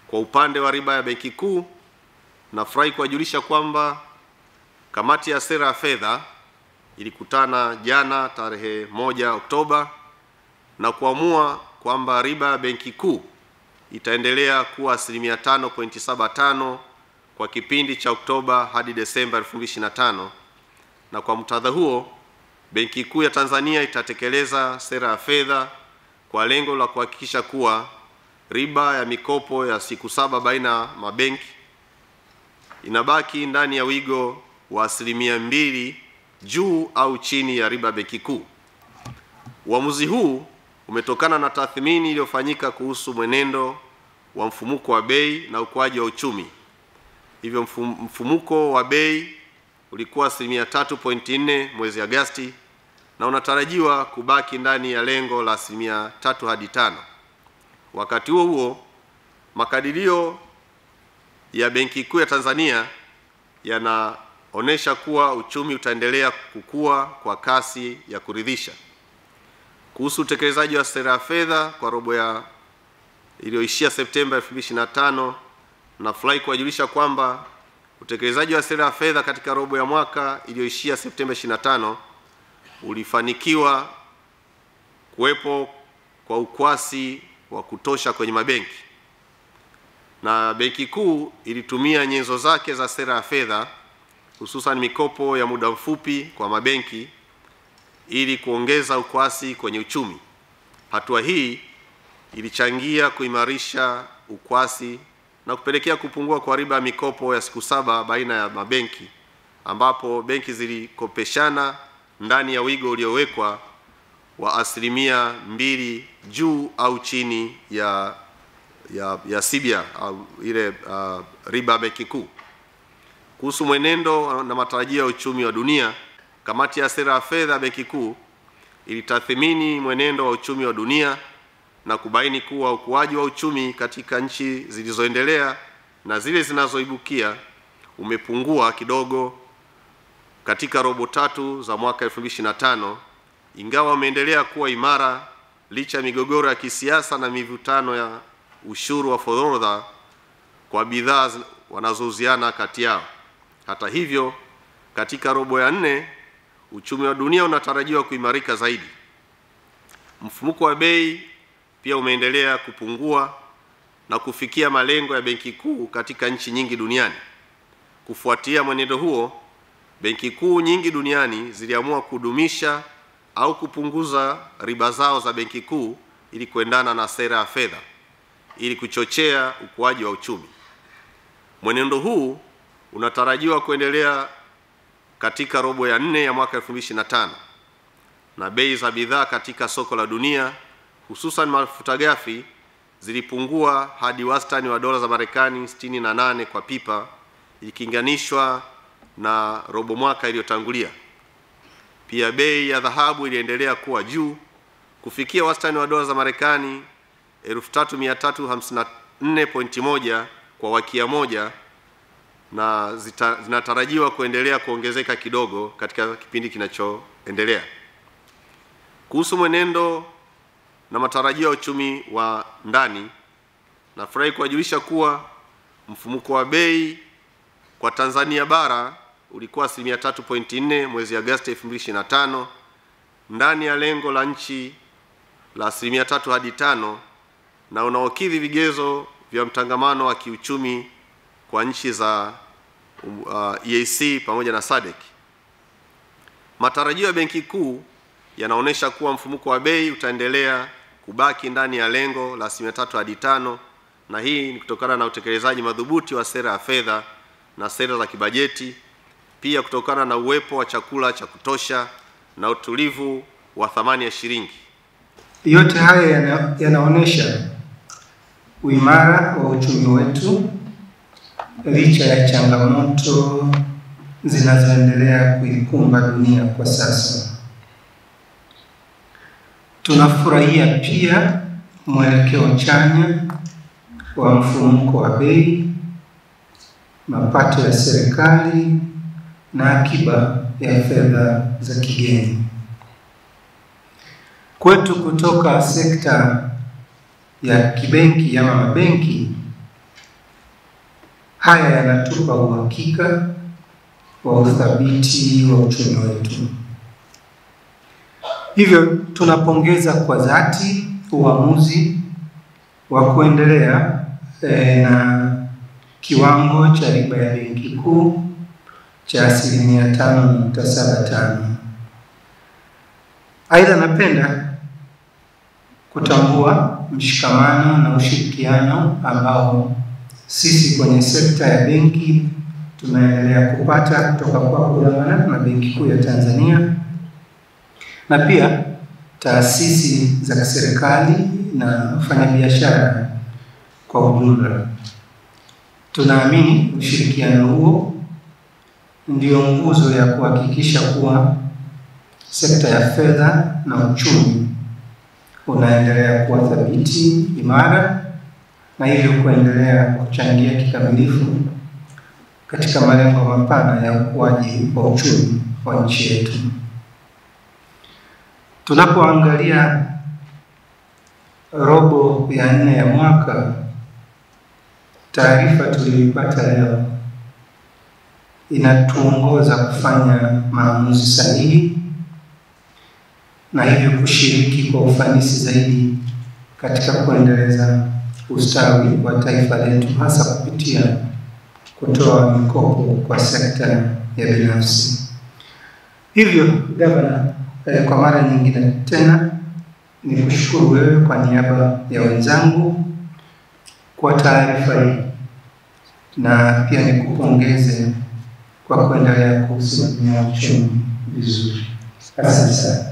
Kwa upande wa riba ya Benki Kuu, nafurahi kuwajulisha kwamba kamati ya sera ya fedha ilikutana jana tarehe 1 Oktoba na kuamua kwamba riba ya Benki Kuu itaendelea kuwa 5.75 kwa kipindi cha Oktoba hadi Desemba 2025, na kwa muktadha huo Benki Kuu ya Tanzania itatekeleza sera ya fedha kwa lengo la kuhakikisha kuwa riba ya mikopo ya siku 7 baina ya mabenki inabaki ndani ya wigo wa 2% juu au chini ya riba Benki Kuu. Uamuzi huu umetokana na tathmini iliyofanyika kuhusu mwenendo wa mfumuko wa bei na ukuaji wa uchumi. Hivyo mfumuko wa bei ulikuwa 3.4 mwezi Agosti na unatarajiwa kubaki ndani ya lengo la 3 hadi 5. Wakati huo huo, makadirio ya Benki Kuu ya Tanzania yanaonesha kuwa uchumi utaendelea kukua kwa kasi ya kuridhisha. Kuhusu utekelezaji wa sera ya fedha kwa robo ya iliyoishia Septemba 2025, nafurahi kuwajulisha kwamba utekelezaji wa sera ya fedha katika robo ya mwaka iliyoishia Septemba 25 ulifanikiwa kuwepo kwa ukwasi wa kutosha kwenye mabenki, na Benki Kuu ilitumia nyenzo zake za sera ya fedha, hususan mikopo ya muda mfupi kwa mabenki, ili kuongeza ukwasi kwenye uchumi. Hatua hii ilichangia kuimarisha ukwasi na kupelekea kupungua kwa riba ya mikopo ya siku 7 baina ya mabenki, ambapo benki zilikopeshana ndani ya wigo uliowekwa wa 2% juu au chini ya CBR au ile riba Benki Kuu. Kuhusu mwenendo na matarajio ya uchumi wa dunia, kamati ya sera ya fedha Benki Kuu ilitathmini mwenendo wa uchumi wa dunia na kubaini kuwa ukuaji wa uchumi katika nchi zilizoendelea na zile zinazoibukia umepungua kidogo katika robo tatu za mwaka 2025, ingawa umeendelea kuwa imara licha ya migogoro ya kisiasa na mivutano ya ushuru wa forodha kwa bidhaa wanazouziana kati yao. Hata hivyo, katika robo ya 4 uchumi wa dunia unatarajiwa kuimarika zaidi. Mfumuko wa bei pia umeendelea kupungua na kufikia malengo ya Benki Kuu katika nchi nyingi duniani. Kufuatia mwenendo huo, Benki Kuu nyingi duniani ziliamua kudumisha au kupunguza riba zao za Benki Kuu ili kuendana na sera ya fedha ili kuchochea ukuaji wa uchumi. Mwenendo huu unatarajiwa kuendelea katika robo ya 4 ya mwaka 2025, na bei za bidhaa katika soko la dunia, hususan mafuta ghafi, zilipungua hadi wastani wa dola za Marekani 68 kwa pipa ikilinganishwa na robo mwaka iliyotangulia. Pia bei ya dhahabu iliendelea kuwa juu kufikia wastani wa dola za Marekani 3354.1 kwa wakia moja, na zinatarajiwa kuendelea kuongezeka kidogo katika kipindi kinachoendelea. Kuhusu mwenendo na matarajio ya uchumi wa ndani, nafurahi kuwajulisha kuwa mfumuko wa bei kwa Tanzania bara ulikuwa 3.4 mwezi Agosti 2025, ndani ya lengo la nchi la 3 hadi 5, na unaokidhi vigezo vya mtangamano wa kiuchumi kwa nchi za EAC pamoja na SADC. Matarajio ya Benki Kuu yanaonesha kuwa mfumuko wa bei utaendelea kubaki ndani ya lengo la 3 hadi 5, na hii ni kutokana na utekelezaji madhubuti wa sera ya fedha na sera za kibajeti, pia kutokana na uwepo wa chakula cha kutosha na utulivu wa thamani ya shilingi. Yote haya yanaonesha uimara wa uchumi wetu licha ya changamoto zinazoendelea kuikumba dunia kwa sasa. Tunafurahia pia mwelekeo chanya wa mfumuko wa bei, mapato ya serikali na akiba ya fedha za kigeni. Kwetu kutoka sekta ya kibenki ama mabenki, Haya yanatupa uhakika wa uthabiti wa uchumi wetu. Hivyo tunapongeza kwa dhati uamuzi wa kuendelea na kiwango cha riba ya Benki Kuu cha 5.75. Aidha, napenda kutambua mshikamano na ushirikiano ambao sisi kwenye sekta ya benki tunaendelea kupata kutoka kwa kuungana na Benki Kuu ya Tanzania na pia taasisi za serikali na wafanyabiashara kwa ujumla. Tunaamini ushirikiano huo ndio nguzo ya kuhakikisha kuwa sekta ya fedha na uchumi unaendelea kuwa thabiti, imara na hivyo kuendelea kuchangia kikamilifu katika malengo mapana ya ukuaji wa uchumi wa nchi yetu. Tunapoangalia robo ya 4 ya mwaka, taarifa tuliyoipata leo inatuongoza kufanya maamuzi sahihi na hivyo kushiriki kwa ufanisi zaidi katika kuendeleza ustawi wa taifa letu, hasa kupitia kutoa mikopo kwa sekta ya binafsi. Hivyo Gavana, kwa mara nyingine tena ni kushukuru wewe kwa niaba ya wenzangu kwa taarifa hii na pia nikupongeze kwa kuendelea kusimamia uchumi vizuri. Asante sana.